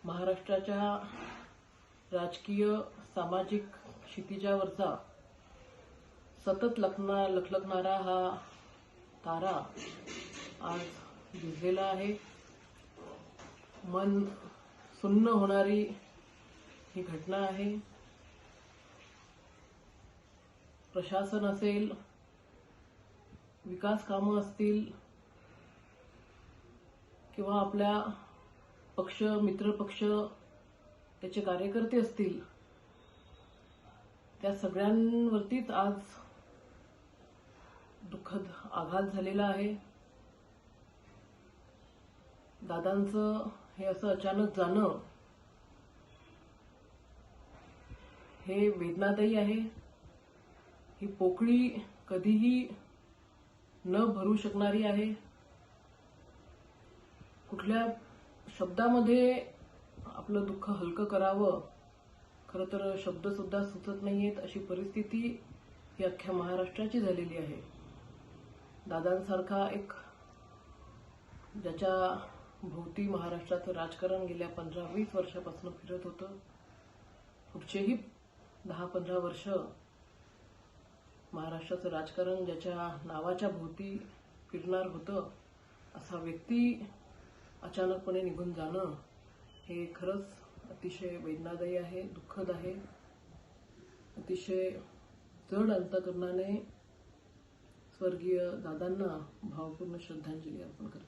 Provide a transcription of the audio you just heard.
महाराष्ट्राच्या राजकीय सामाजिक क्षितिजावरचा सतत लखलखणारा हा तारा आज भिजलेला आहे. मन सुन्न होणारी ही घटना आहे. प्रशासन असेल, विकास कामं असतील किंवा आपल्या पक्ष, मित्रपक्ष, त्याचे कार्यकर्ते असतील, त्या सगळ्यांवरतीच आज दुःखद आघात झालेला आहे. दादांचं हे असं अचानक जाणं हे वेदनादायी आहे. ही पोकळी कधीही न भरू शकणारी आहे. कुठल्या शब्दामध्ये आपलं दुःख हलकं करावं, खरं तर शब्द सुद्धा सुचत नाहीयेत अशी परिस्थिती ही अख्ख्या महाराष्ट्राची झालेली आहे. दादांसारखा एक ज्याच्या भोवती महाराष्ट्राचं राजकारण गेल्या 15-20 वर्षापासून फिरत होतं, पुढचेही 10-15 वर्ष महाराष्ट्राचं राजकारण ज्याच्या नावाच्या भोवती फिरणार होतं, असा व्यक्ती अचानकपणे निघून जाणं हे खरंच अतिशय वेदनादायी आहे, दुःखद आहे. अतिशय जड अंतःकरणाने स्वर्गीय दादांना भावपूर्ण श्रद्धांजली अर्पण करते.